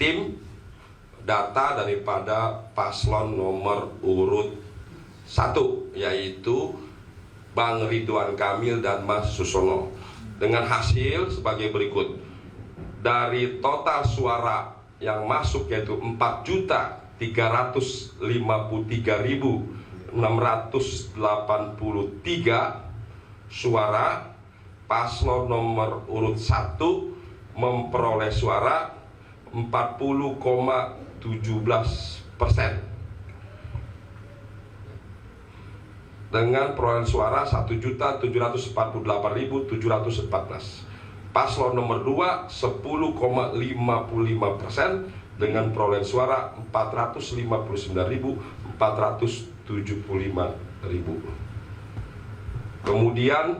tim data daripada paslon nomor urut 1, yaitu Bang Ridwan Kamil dan Mas Susono, dengan hasil sebagai berikut. Dari total suara yang masuk yaitu 4.353.683 suara, paslon nomor urut 1 memperoleh suara 40,17% dengan perolehan suara 1.748.714. Paslon nomor 2 10,55% dengan perolehan suara 459.475.000. Kemudian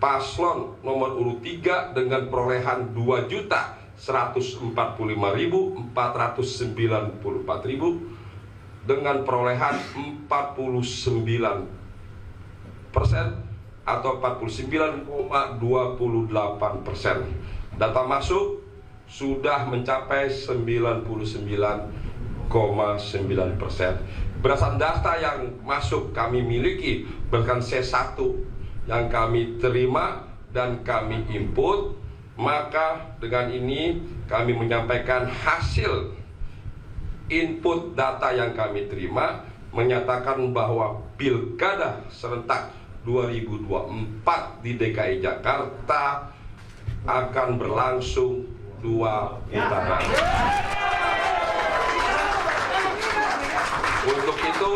paslon nomor urut 3 dengan perolehan 2.145.494.000 dengan perolehan 49% atau 49,28%. Data masuk sudah mencapai 99,9%. Berdasarkan data yang masuk kami miliki berdasarkan C1 yang kami terima dan kami input, maka dengan ini kami menyampaikan hasil input data yang kami terima menyatakan bahwa Pilkada serentak 2024 di DKI Jakarta akan berlangsung 2 putaran. Untuk itu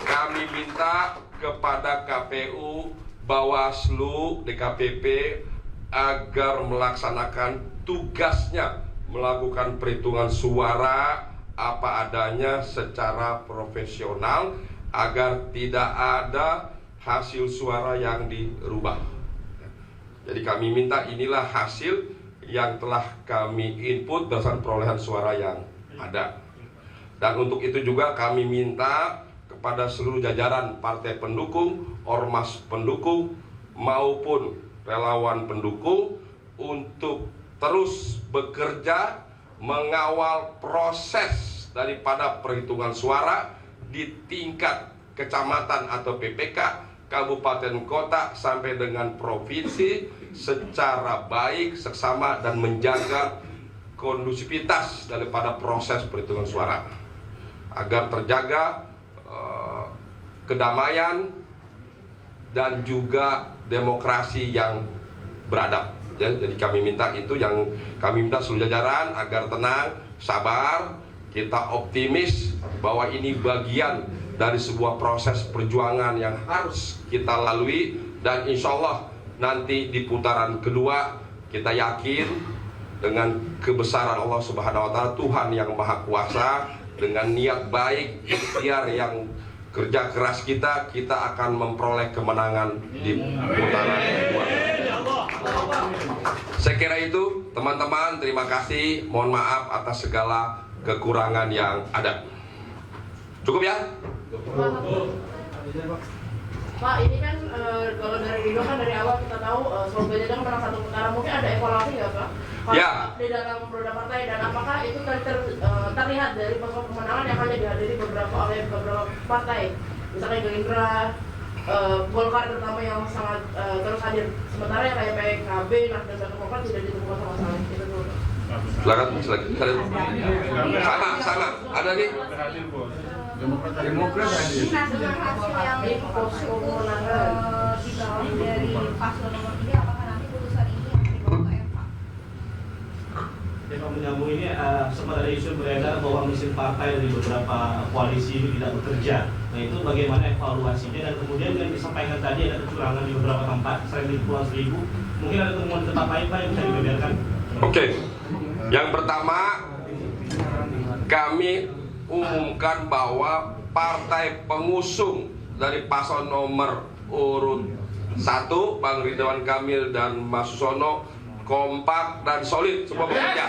kami minta kepada KPU, Bawaslu, DKPP agar melaksanakan tugasnya melakukan perhitungan suara apa adanya secara profesional agar tidak ada hasil suara yang dirubah. Jadi kami minta inilah hasil yang telah kami input berdasarkan perolehan suara yang ada. Dan untuk itu juga kami minta kepada seluruh jajaran partai pendukung, ormas pendukung maupun relawan pendukung untuk terus bekerja mengawal proses daripada perhitungan suara di tingkat kecamatan atau PPK, kabupaten kota sampai dengan provinsi secara baik, seksama dan menjaga kondusivitas daripada proses perhitungan suara agar terjaga kedamaian dan juga demokrasi yang beradab. Jadi kami minta itu, yang kami minta seluruh jajaran agar tenang, sabar, kita optimis bahwa ini bagian dari sebuah proses perjuangan yang harus kita lalui, dan insya Allah nanti di putaran kedua kita yakin dengan kebesaran Allah Subhanahu wa Ta'ala, Tuhan yang Maha Kuasa, dengan niat baik, ikhtiar yang kerja keras kita akan memperoleh kemenangan di putaran kedua. Saya kira itu teman-teman, terima kasih, mohon maaf atas segala kekurangan yang ada. Cukup ya? Pak, ini kan kalau dari Indo kan dari awal kita tahu Sobat Jadang menang 1 putaran, mungkin ada evaluasi nggak Pak? Ya. Di dalam roda partai, dan apakah itu terlihat dari pemenangan yang hanya dihadiri oleh beberapa partai, misalnya Gerindra, Golkar terutama yang sangat terus hadir, sementara yang kayak PKB, Nasdem dan Demokrat tidak ditemukan sama sekali. Itu dulu. Silakan. Sama. Ada nih. Demokrat hadir. Nah, dengan hasil yang di bawah dari paslon nomor 3, apakah nanti putusan ini akan dibawa ke MK? Ya, kalau menyambung ini, sempat ada isu beredar bahwa mesin partai dari beberapa koalisi ini tidak bekerja. Nah, itu bagaimana evaluasinya, dan kemudian yang disampaikan tadi ada kecurangan di beberapa tempat, selain di Kepulauan Seribu, mungkin ada temuan di tempat lain Pak yang bisa dibeberkan? Oke. Yang pertama, kami umumkan bahwa partai pengusung dari paslon nomor urut 1, Bang Ridwan Kamil dan Mas Susono, kompak dan solid semua bekerja.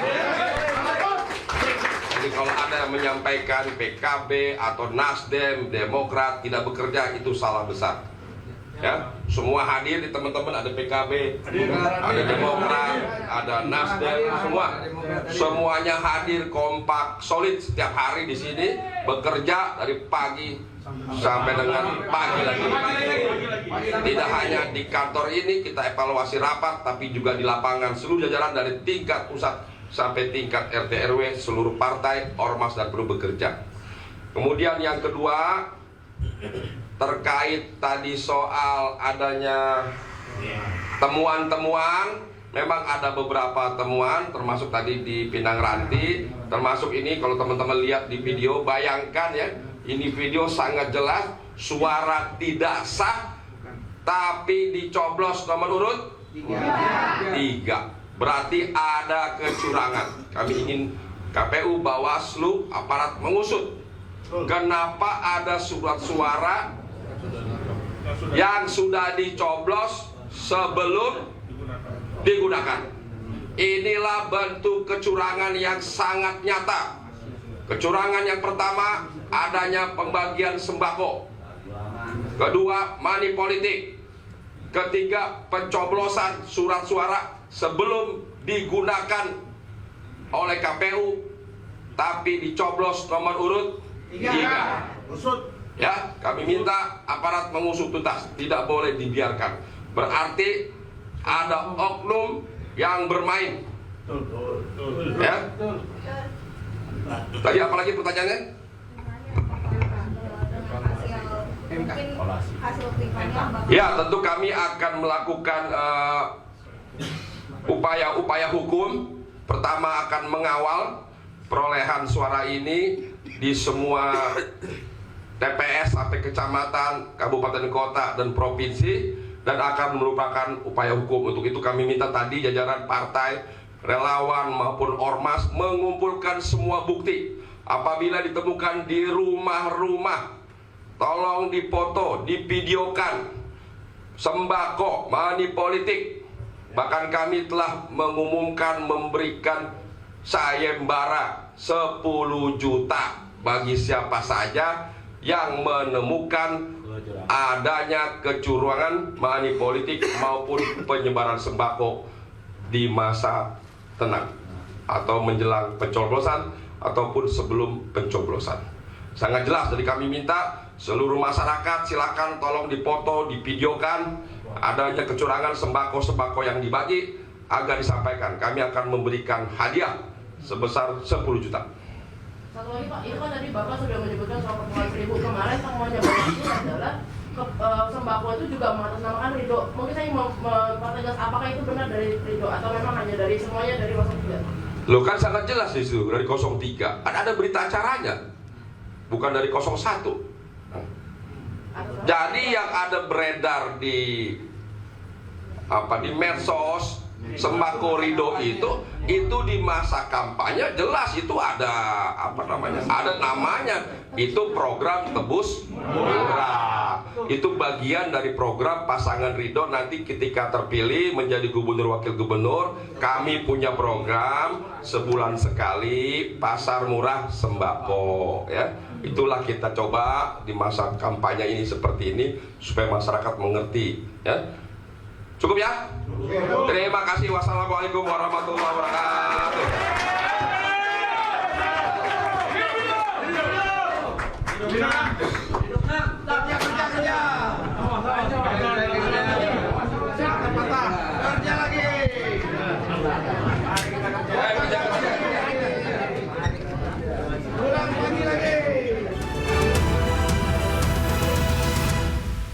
Jadi kalau ada yang menyampaikan PKB atau Nasdem, Demokrat tidak bekerja, itu salah besar. Ya, semua hadir di teman-teman, ada PKB, ada Demokrat, ada Nasdem, semuanya hadir kompak solid setiap hari di sini, bekerja dari pagi sampai dengan pagi lagi. Tidak hanya di kantor ini kita evaluasi rapat, tapi juga di lapangan seluruh jajaran dari tingkat pusat sampai tingkat RT RW, seluruh partai, ormas dan perlu bekerja. Kemudian yang kedua, terkait tadi soal adanya temuan-temuan, memang ada beberapa temuan, termasuk tadi di Pinang Ranti, termasuk ini kalau teman-teman lihat di video, bayangkan ya, ini video sangat jelas, suara tidak sah, tapi dicoblos nomor urut 3. Berarti ada kecurangan. Kami ingin KPU, Bawaslu, aparat mengusut. Kenapa ada surat suara yang sudah dicoblos sebelum digunakan? Inilah bentuk kecurangan yang sangat nyata. Kecurangan yang pertama, adanya pembagian sembako. Kedua, money politik. Ketiga, pencoblosan surat suara sebelum digunakan oleh KPU, tapi dicoblos nomor urut 3. Ya, kami minta aparat mengusut tuntas, tidak boleh dibiarkan. Berarti ada oknum yang bermain. Ya. Tadi apa lagi pertanyaannya? Mungkin hasil quick-count-nya bakal- Ya, tentu kami akan melakukan upaya-upaya hukum. Pertama akan mengawal perolehan suara ini di semua TPS sampai kecamatan, kabupaten kota dan provinsi, dan akan merupakan upaya hukum. Untuk itu kami minta tadi jajaran partai, relawan maupun ormas mengumpulkan semua bukti. Apabila ditemukan di rumah-rumah, tolong dipoto, divideokan sembako, money politik. Bahkan kami telah mengumumkan memberikan sayembara 10 juta bagi siapa saja yang menemukan adanya kecurangan money politik maupun penyebaran sembako di masa tenang atau menjelang pencoblosan ataupun sebelum pencoblosan. Sangat jelas, jadi kami minta seluruh masyarakat silakan tolong dipoto, divideokan adanya kecurangan sembako-sembako yang dibagi agar disampaikan. Kami akan memberikan hadiah sebesar 10 juta. Satu lagi Pak, itu kan tadi Bapak sudah menyebutkan soal pertemuan 1000 kemarin, temuannya Bapak itu adalah sembako itu juga mengatasnamakan Ridho. Mungkin saya mau mempertegas apakah itu benar dari Ridho atau memang hanya dari semuanya dari 03? Loh, kan sangat jelas itu dari 03. Ada berita acaranya, bukan dari 01. Jadi yang ada beredar di medsos sembako Ridho itu di masa kampanye jelas itu ada ada namanya, itu program tebus murah. Itu bagian dari program pasangan Ridho. Nanti ketika terpilih menjadi gubernur wakil gubernur, kami punya program sebulan sekali pasar murah sembako, ya. Itulah kita coba di masa kampanye ini seperti ini supaya masyarakat mengerti, ya. Cukup ya? Terima kasih. Wassalamualaikum warahmatullahi wabarakatuh. Kerja lagi.